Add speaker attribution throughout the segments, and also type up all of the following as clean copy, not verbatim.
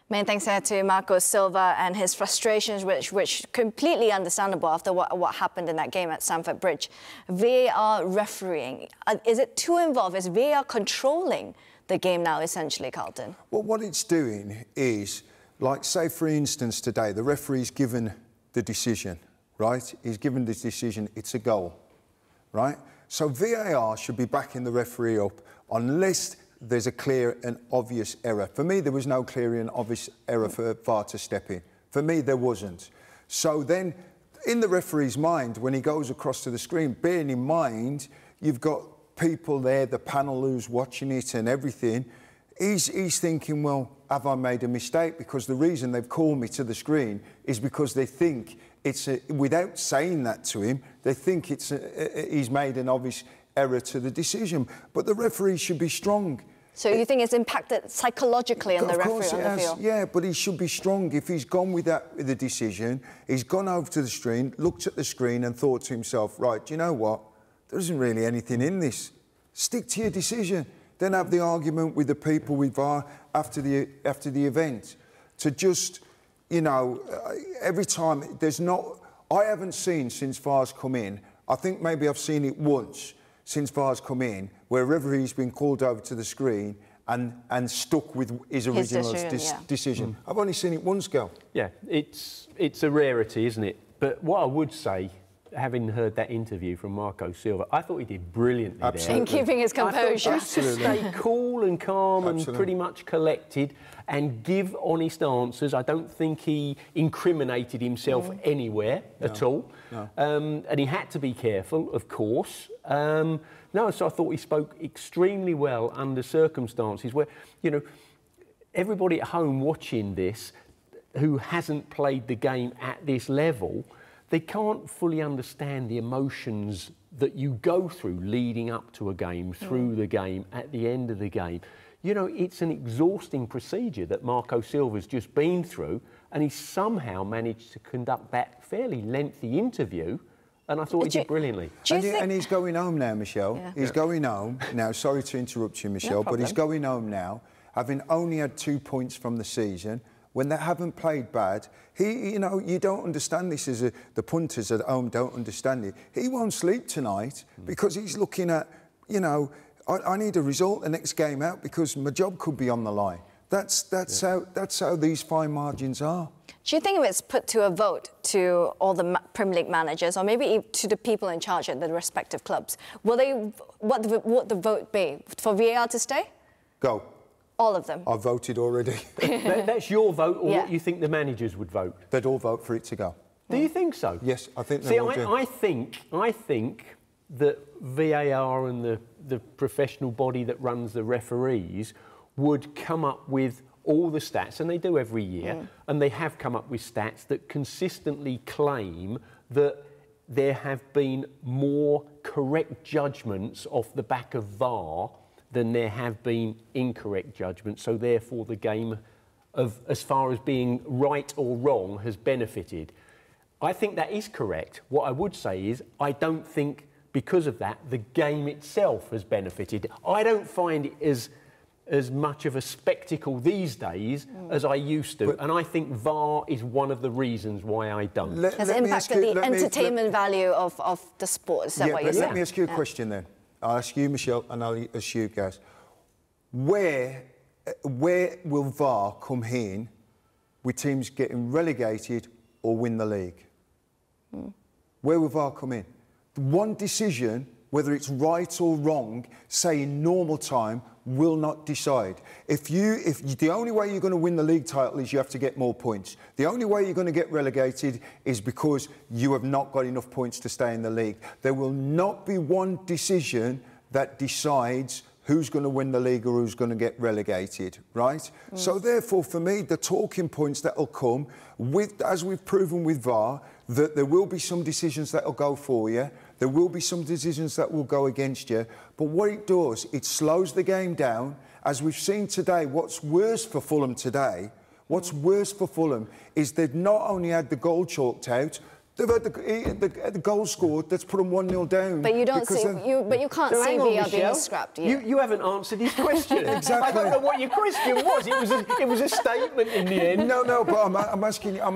Speaker 1: Many thanks to Marco Silva and his frustrations, which completely understandable after what happened in that game at Stamford Bridge. VAR refereeing, is it too involved? Is VAR controlling the game now, essentially, Carlton?
Speaker 2: Well, what it's doing is, like, say, for instance, today, the referee's given the decision, right? He's given the decision, it's a goal, right? So VAR should be backing the referee up unless there's a clear and obvious error. For me, there was no clear and obvious error for VAR to step in. For me, there wasn't. So then, in the referee's mind, when he goes across to the screen, bearing in mind, you've got people there, the panel who's watching it and everything, he's thinking, well, have I made a mistake? Because the reason they've called me to the screen is because they think it's without saying that to him, they think he's made an obvious error to the decision. But the referee should be strong.
Speaker 1: So you think it's impacted psychologically on the referee on the field?
Speaker 2: Yeah, but he should be strong. If he's gone with the decision, he's gone over to the screen, looked at the screen and thought to himself, right, do you know what? There isn't really anything in this. Stick to your decision. Then have the argument with the people with VAR after the event. To just, you know, every time, there's not... I haven't seen since VAR's come in, I think maybe I've seen it once, since VAR's come in, where a referee's been called over to the screen and stuck with his original decision. I've only seen it once go.
Speaker 3: Yeah, it's a rarity, isn't it? But what I would say, having heard that interview from Marco Silva, I thought he did brilliantly there.
Speaker 1: In keeping his composure.
Speaker 3: Just to stay cool and calm and pretty much collected and give honest answers. I don't think he incriminated himself anywhere at all. No. And he had to be careful, of course. No, so I thought he spoke extremely well under circumstances where, you know, everybody at home watching this who hasn't played the game at this level, they can't fully understand the emotions that you go through leading up to a game, through the game, at the end of the game. You know, it's an exhausting procedure that Marco Silva's just been through, and he somehow managed to conduct that fairly lengthy interview, and I thought he did brilliantly.
Speaker 2: And he's going home now, Michelle. Yeah. He's going home now. Sorry to interrupt you, Michelle, but he's going home now, having only had 2 points from the season. When they haven't played bad, you know, you don't understand this as the punters at home don't understand it. He won't sleep tonight because he's looking at, you know, I need a result the next game out because my job could be on the line. That's how these fine margins are.
Speaker 1: Do you think if it's put to a vote to all the Premier League managers, or maybe to the people in charge at the respective clubs, will what the vote be for VAR to stay?
Speaker 2: Go.
Speaker 1: All of them?
Speaker 2: I've voted already.
Speaker 3: That's your vote, or what you think the managers would vote?
Speaker 2: They'd all vote for it to go.
Speaker 3: Do you think so?
Speaker 2: Yes, I think they will do.
Speaker 3: I think that VAR and the professional body that runs the referees would come up with all the stats, and they do every year, and they have come up with stats that consistently claim that there have been more correct judgments off the back of VAR than there have been incorrect judgments. So therefore the game, as far as being right or wrong, has benefited. I think that is correct. What I would say is I don't think because of that the game itself has benefited. I don't find it as much of a spectacle these days as I used to, and I think VAR is one of the reasons why I don't.
Speaker 1: Has it impacted the entertainment value of the sport? Is that what you're saying?
Speaker 2: Let me ask you a question then. I'll ask you, Michelle, and I'll ask you guys. Where will VAR come in with teams getting relegated or win the league? Where will VAR come in? One decision, whether it's right or wrong, say in normal time, will not decide. If the only way you're going to win the league title is you have to get more points. The only way you're going to get relegated is because you have not got enough points to stay in the league. There will not be one decision that decides who's going to win the league or who's going to get relegated, right? So therefore, for me, the talking points that will come, as we've proven with VAR, that there will be some decisions that will go for you, there will be some decisions that will go against you, but what it does, it slows the game down. As we've seen today, what's worse for Fulham today, is they've not only had the goal chalked out, They've had the goal scored that's put them 1-0 down.
Speaker 1: But you don't see, but you can't see VAR being scrapped.
Speaker 3: You haven't answered his question.
Speaker 2: Exactly.
Speaker 3: I don't know what your question was. It was a statement in the end.
Speaker 2: No, but I'm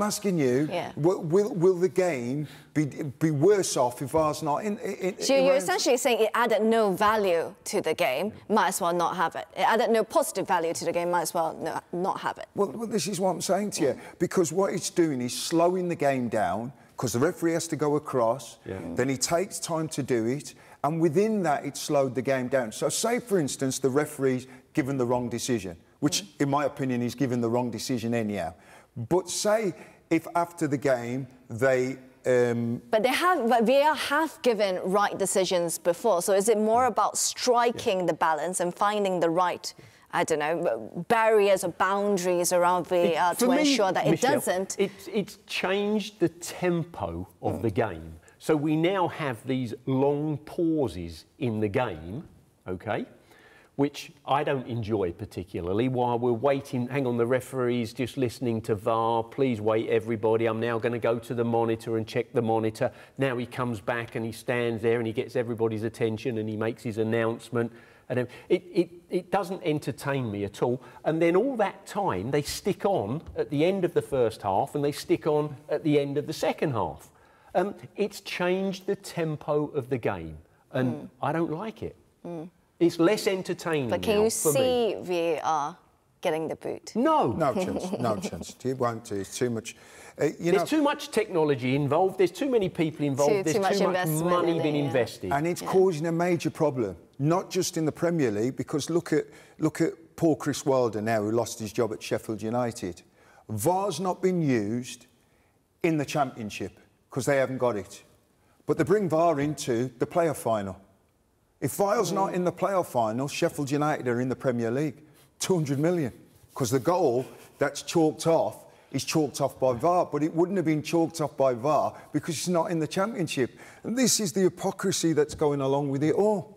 Speaker 2: asking you.
Speaker 1: Yeah.
Speaker 2: Will the game be worse off if VAR's not in?
Speaker 1: So you're essentially saying it added no value to the game, might as well not have it. It added no positive value to the game, might as well not have it.
Speaker 2: Well, this is what I'm saying to you, because what it's doing is slowing the game down, because the referee has to go across, then he takes time to do it, and within that, it slowed the game down. So say, for instance, the referee's given the wrong decision, which, in my opinion, he's given the wrong decision anyhow. But say if after the game they...
Speaker 1: But VAR have given right decisions before, so is it more about striking the balance and finding the right... I don't know, barriers or boundaries around VAR to ensure that it doesn't...
Speaker 3: It's changed the tempo of the game. So we now have these long pauses in the game, OK, which I don't enjoy particularly, while we're waiting. Hang on, the referee's just listening to VAR. Please wait, everybody. I'm now going to go to the monitor and check the monitor. Now he comes back and he stands there and he gets everybody's attention and he makes his announcement. And it doesn't entertain me at all. And then all that time, they stick on at the end of the first half and they stick on at the end of the second half. It's changed the tempo of the game, and I don't like it. It's less entertaining.
Speaker 1: But can you see VAR getting the boot?
Speaker 2: No chance. No chance. It won't do. It's too much.
Speaker 3: There's too much technology involved. There's too many people involved. There's too much money being invested,
Speaker 2: and it's causing a major problem. Not just in the Premier League, because look at poor Chris Wilder now, who lost his job at Sheffield United. VAR's not been used in the Championship because they haven't got it, but they bring VAR into the playoff final. If VAR's not in the playoff final, Sheffield United are in the Premier League. 200 million, because the goal that's chalked off is chalked off by VAR, but it wouldn't have been chalked off by VAR because it's not in the Championship. And this is the hypocrisy that's going along with it all.